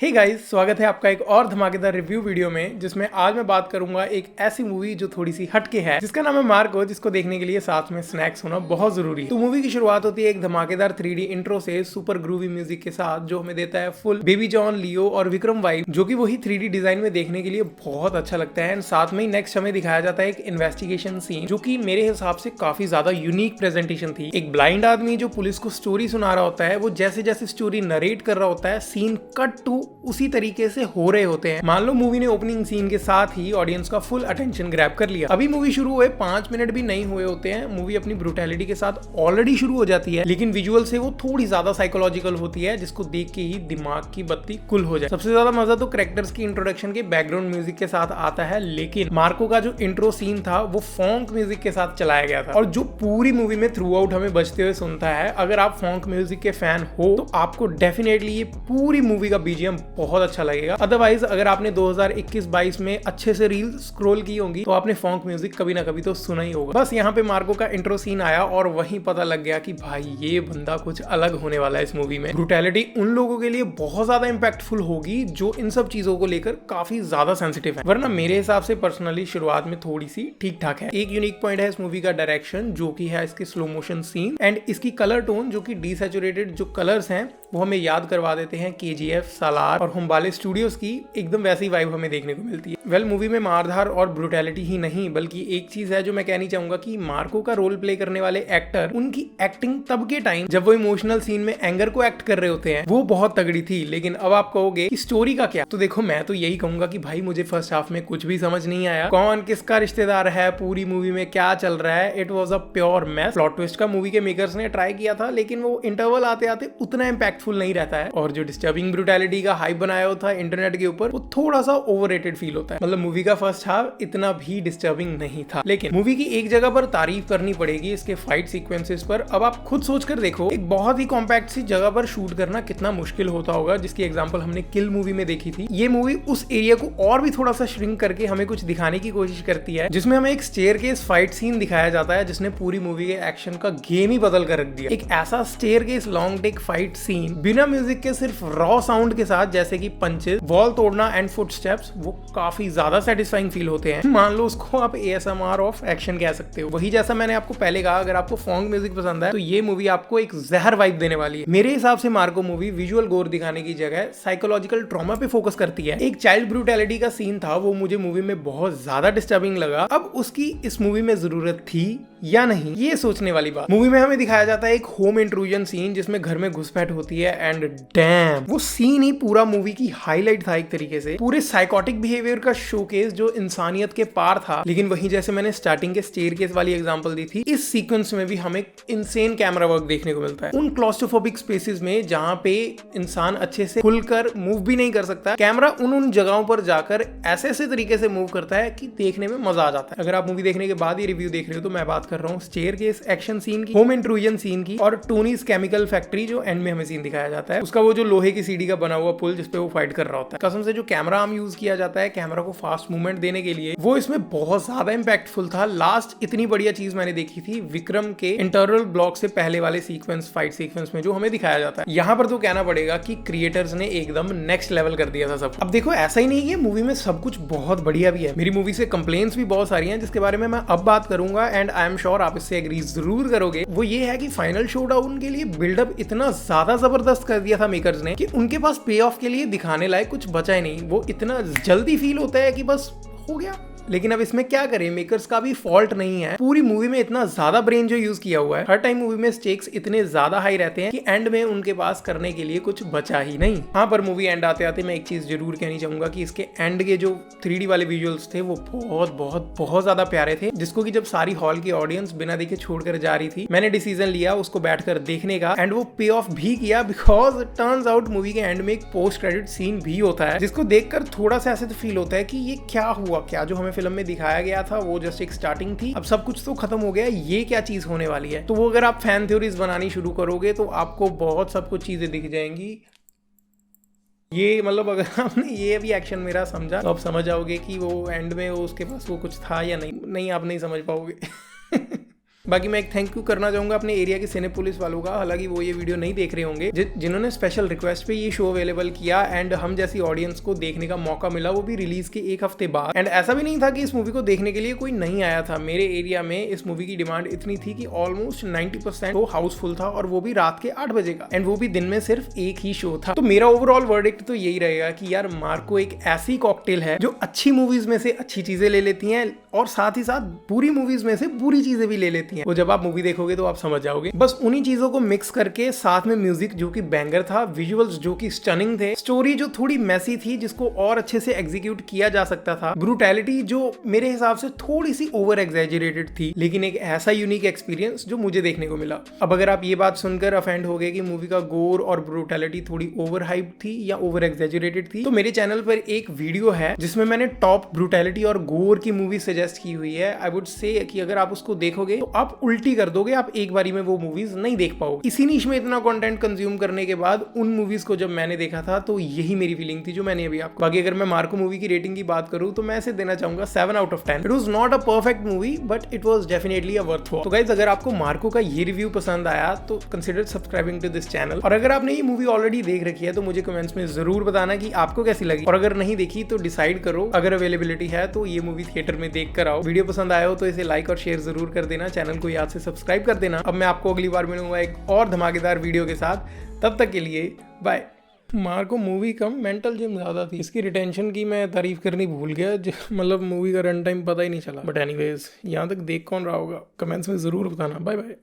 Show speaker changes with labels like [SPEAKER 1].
[SPEAKER 1] Hey guys, स्वागत है आपका एक और धमाकेदार रिव्यू वीडियो में, जिसमें आज मैं बात करूंगा एक ऐसी मूवी जो थोड़ी सी हटके है, जिसका नाम है मार्को, जिसको देखने के लिए साथ में स्नैक्स होना बहुत जरूरी है। तो मूवी की शुरुआत होती है एक धमाकेदार 3D इंट्रो से सुपर ग्रूवी म्यूजिक के साथ, जो हमें देता है फुल बेबी जॉन, लियो और विक्रम वाइब, जो कि वही 3D डिजाइन में देखने के लिए बहुत अच्छा लगता है। एंड साथ में ही नेक्स्ट हमें दिखाया जाता है एक इन्वेस्टिगेशन सीन, जो कि मेरे हिसाब से काफी ज्यादा यूनिक प्रेजेंटेशन थी। एक ब्लाइंड आदमी जो पुलिस को स्टोरी सुना रहा होता है, वो जैसे जैसे स्टोरी नरेट कर रहा होता है, सीन कट टू उसी तरीके से हो रहे होते हैं। मान लो मूवी ने ओपनिंग सीन के साथ ही ऑडियंस का फुल अटेंशन ग्रैब कर लिया। अभी मूवी शुरू हुए 5 मिनट भी नहीं हुए होते हैं, मूवी अपनी ब्रूटैलिटी के साथ ऑलरेडी शुरू हो जाती है, लेकिन विजुअल से वो थोड़ी ज्यादा साइकोलॉजिकल होती है, जिसको देख के ही दिमाग की बत्ती कुल हो जाए। सबसे ज्यादा मजा तो कैरेक्टर्स की इंट्रोडक्शन के बैकग्राउंड म्यूजिक के साथ आता है, लेकिन मार्को का जो इंट्रो सीन था वो फॉन्क म्यूजिक के साथ चलाया गया था, और जो पूरी मूवी में थ्रू आउट हमें बजते हुए सुनता है। अगर आप फॉन्क म्यूजिक के फैन हो तो आपको डेफिनेटली ये पूरी मूवी का बीजीएम बहुत अच्छा लगेगा। अदरवाइज अगर आपने 2021-22 में अच्छे से रील स्क्रॉल की होंगी तो आपने फॉन्क म्यूजिक कभी ना कभी तो सुना ही होगा। बस यहाँ पे मार्को का इंट्रो सीन आया और वहीं पता लग गया कि भाई ये बंदा कुछ अलग होने वाला है इस मूवी में। ब्रूटैलिटी उन लोगों के लिए बहुत ज्यादा इंपैक्टफुल होगी जो इन सब चीजों को लेकर काफी ज्यादा सेंसिटिव है, वरना मेरे हिसाब से पर्सनली शुरुआत में थोड़ी सी ठीक ठाक है। एक यूनिक पॉइंट है इस मूवी का डायरेक्शन, जो कि है इसके स्लो मोशन सीन एंड इसकी कलर टोन, जो कि डीसैचुरेटेड जो कलर्स हैं वो हमें याद करवा देते हैं KGF, सालार और हुम्बाले स्टूडियोज की। एकदम वैसी वाइब हमें देखने को मिलती है। वेल, मूवी में मारधार और ब्रूटैलिटी ही नहीं, बल्कि एक चीज है जो मैं कहनी चाहूंगा कि मार्को का रोल प्ले करने वाले एक्टर, उनकी एक्टिंग तब के टाइम जब वो इमोशनल सीन में एंगर को एक्ट कर रहे होते हैं वो बहुत तगड़ी थी। लेकिन अब आप कहोगे कि स्टोरी का क्या, तो देखो मैं तो यही कहूंगा कि भाई मुझे फर्स्ट हाफ में कुछ भी समझ नहीं आया। कौन किसका रिश्तेदार है, पूरी मूवी में क्या चल रहा है, it was a pure mess. Plot twist का मूवी के मेकर्स ने ट्राई किया था, लेकिन वो इंटरवल आते आते उतना इम्पैक्टफुल नहीं रहता है, और जो डिस्टर्बिंग ब्रूटैलिटी का हाइप बनाया होता है इंटरनेट के ऊपर वो थोड़ा सा ओवररेटेड फील होता है। मतलब मूवी का फर्स्ट हाफ इतना भी डिस्टर्बिंग नहीं था। लेकिन मूवी की एक जगह पर तारीफ करनी पड़ेगी, इसके फाइट सीक्वेंसेस पर। अब आप खुद सोचकर देखो, एक बहुत ही कॉम्पैक्ट सी जगह पर शूट करना कितना मुश्किल होता होगा, जिसकी एग्जांपल हमने किल मूवी में देखी थी। ये मूवी उस एरिया को और भी थोड़ा सा श्रिंक करके हमें कुछ दिखाने की कोशिश करती है, जिसमें हमें एक स्टेयरकेस फाइट सीन दिखाया जाता है, जिसने पूरी मूवी के एक्शन का गेम ही बदल कर रख दिया। एक ऐसा staircase long take fight scene बिना म्यूजिक के, सिर्फ रॉ साउंड के साथ, जैसे कि पंचेस, वॉल तोड़ना एंड फुटस्टेप्स, वो काफी ज्यादा सेटिस्फाइंग फील होते हैं। मान लो उसको आप ASMR ऑफ एक्शन कह सकते हो। वही जैसा मैंने आपको पहले कहा, अगर आपको फॉन्क म्यूजिक पसंद है तो ये मूवी आपको एक जहर वाइब देने वाली है। मेरे हिसाब से मार्को मूवी विजुअल गोर दिखाने की जगह साइकोलॉजिकल ट्रॉमा पे फोकस करती है। एक चाइल्ड ब्रूटैलिटी का सीन था, वो मुझे मूवी में बहुत ज्यादा डिस्टर्बिंग लगा। अब उसकी इस मूवी में जरूरत थी या नहीं, ये सोचने वाली बात। मूवी में हमें दिखाया जाता है एक होम इंट्रूजन सीन, जिसमें घर में घुसपैठ होती है, एंड डैम, वो सीन ही पूरा मूवी की हाईलाइट था एक तरीके से। पूरे साइकोटिक बिहेवियर का शोकेस जो इंसानियत के पार था। लेकिन वहीं जैसे मैंने स्टार्टिंग के स्टेयरकेस वाली एग्जांपल दी थी, इस सीक्वेंस में भी हमें इनसेन कैमरा वर्क देखने को मिलता है। उन क्लॉस्ट्रोफोबिक स्पेसेस में जहां पे इंसान अच्छे से खुलकर मूव भी नहीं कर सकता, कैमरा उन जगहों पर जाकर ऐसे ऐसे तरीके से मूव करता है कि देखने में मजा आ जाता है। अगर आप मूवी देखने के बाद ये रिव्यू देख रहे हो तो मैं बात कर रहा हूँ स्टेयरकेस एक्शन सीन की, होम इंट्रूजन सीन की, और टोनीज केमिकल फैक्ट्री जो एंड में हमें सीन दिखाया जाता है उसका, वो जो लोहे की सीढ़ी का बना हुआ पुल जिसपे वो फाइट कर रहा होता है। कसम से जो कैमरा आर्म यूज किया जाता है कैमरा को फास्ट मूवमेंट देने के लिए, वो इसमें बहुत ज्यादा इंपैक्टफुल था। लास्ट इतनी बढ़िया चीज मैंने देखी थी विक्रम के इंटरनल ब्लॉक से पहले वाले सीक्वेंस, फाइट सीक्वेंस में जो हमें दिखाया जाता है। यहाँ पर तो कहना पड़ेगा कि क्रिएटर्स ने एकदम नेक्स्ट लेवल कर दिया था सब। अब देखो, ऐसा ही नहीं है, मूवी में सब कुछ बहुत बढ़िया भी है। मेरी मूवी से कंप्लेंट्स भी बहुत सारी हैं, जिसके बारे में मैं अब बात करूंगा, एंड आई एम श्योर आप इससे एग्री जरूर करोगे। वो ये है कि फाइनल शोडाउन के लिए बिल्डअप इतना ज्यादा जबरदस्त कर दिया था मेकर्स ने कि उनके पास पे ऑफ के लिए दिखाने लायक कुछ बचा ही नहीं। वो इतना जल्दी फील होता है कि बस हो गया। लेकिन अब इसमें क्या करें, मेकर्स का भी फॉल्ट नहीं है। पूरी मूवी में इतना ज्यादा ब्रेन जो यूज किया हुआ है, हर टाइम मूवी में स्टेक्स इतने ज्यादा हाई रहते हैं कि एंड में उनके पास करने के लिए कुछ बचा ही नहीं। हाँ, पर मूवी एंड आते आते मैं एक चीज जरूर कहनी चाहूंगा कि इसके एंड के जो 3D वाले विजुअल्स थे वो बहुत बहुत बहुत ज्यादा प्यारे थे, जिसको कि जब सारी हॉल की ऑडियंस बिना देखे छोड़कर जा रही थी, मैंने डिसीजन लिया उसको बैठकर देखने का, एंड वो पे ऑफ भी किया। बिकॉज टर्न्स आउट मूवी के एंड में एक पोस्ट क्रेडिट सीन भी होता है, जिसको देखकर थोड़ा सा ऐसे तो फील होता है कि ये क्या हुआ, क्या जो हमें फिल्म में दिखाया गया था वो जस्ट एक स्टार्टिंग थी, अब सब कुछ तो खत्म हो गया, ये क्या चीज होने वाली है। तो वो अगर आप फैन थ्योरीज बनानी शुरू करोगे तो आपको बहुत सब कुछ चीजें दिख जाएंगी। ये मतलब अगर आपने ये भी एक्शन मेरा समझा तो आप समझ जाओगे कि वो एंड में वो उसके पास वो कुछ था या नहीं। नहीं, आप नहीं समझ पाओगे। बाकी मैं एक थैंक यू करना चाहूंगा अपने एरिया के सिनेपोलिस वालों का, हालांकि वो ये वीडियो नहीं देख रहे होंगे, जिन्होंने स्पेशल रिक्वेस्ट पे ये शो अवेलेबल किया एंड हम जैसी ऑडियंस को देखने का मौका मिला, वो भी रिलीज के एक हफ्ते बाद। एंड ऐसा भी नहीं था कि इस मूवी को देखने के लिए कोई नहीं आया था। मेरे एरिया में इस मूवी की डिमांड इतनी थी कि ऑलमोस्ट 90% वो हाउसफुल था, और वो भी रात के 8 बजे का, एंड वो भी दिन में सिर्फ एक ही शो था। तो मेरा ओवरऑल वर्डिक्ट तो यही रहेगा कि यार मार्को एक ऐसी कॉकटेल है जो अच्छी मूवीज में से अच्छी चीजें ले लेती हैं और साथ ही साथ बुरी मूवीज में से बुरी चीजें भी ले लेती हैं। वो जब आप मूवी देखोगे तो आप समझ जाओगे। बस उन्हीं चीजों को मिक्स करके साथ में म्यूजिक जो कि बैंगर था, विजुअल्स जो कि स्टनिंग थे, स्टोरी जो थोड़ी मैसी थी जिसको और अच्छे से एग्जीक्यूट किया जा सकता था, ब्रूटैलिटी जो मेरे हिसाब से थोड़ी सी ओवर एग्जैजरेटेड थी, लेकिन एक ऐसा यूनिक एक्सपीरियंस जो मुझे देखने को मिला। अब अगर आप ये बात सुनकर अफेंड हो गए कि मूवी का गोर और ब्रूटैलिटी थोड़ी ओवर हाइप थी या ओवर एग्जैजरेटेड थी, तो मेरे चैनल पर एक वीडियो है जिसमें मैंने टॉप ब्रूटैलिटी और गोर की मूवी सजेस्ट की हुई है। आई वुड से कि अगर आप उसको देखोगे तो आप उल्टी कर दोगे, आप एक बारी में वो मूवीज नहीं देख पाओगे। इसी नीश में इतना कंटेंट कंज्यूम करने के बाद उन मूवीज को जब मैंने देखा था तो यही मेरी फीलिंग थी जो मैंने अभी आपको। बाकी अगर मैं मार्को मूवी की रेटिंग की बात करूं तो मैं इसे देना चाहूंगा 7 out of 10। It was not a perfect movie but it was definitely a worth watch. तो गाइस, अगर आपको मार्को का ये रिव्यू पसंद आया तो consider subscribing to this channel, और अगर आपने ये मूवी ऑलरेडी देख रखी है तो मुझे कमेंट्स में जरूर बताना कि आपको कैसी लगी, और अगर नहीं देखी तो डिसाइड करो, अगर अवेलेबिलिटी है तो ये मूवी थिएटर में देख कर आओ। वीडियो पसंद आया हो तो इसे लाइक और शेयर जरूर कर देना, चैनल को याद से सब्सक्राइब कर देना। अब मैं आपको अगली बार मिलूंगा एक और धमाकेदार वीडियो के साथ, तब तक के लिए बाय। मार्को मूवी कम मेंटल जिम ज्यादा थी, इसकी रिटेंशन की मैं तारीफ करनी भूल गया, मतलब मूवी का रन टाइम पता ही नहीं चला। बट एनीवेज, यहाँ तक देख कौन रहा होगा, कमेंट्स में जरूर बताना। Bye bye.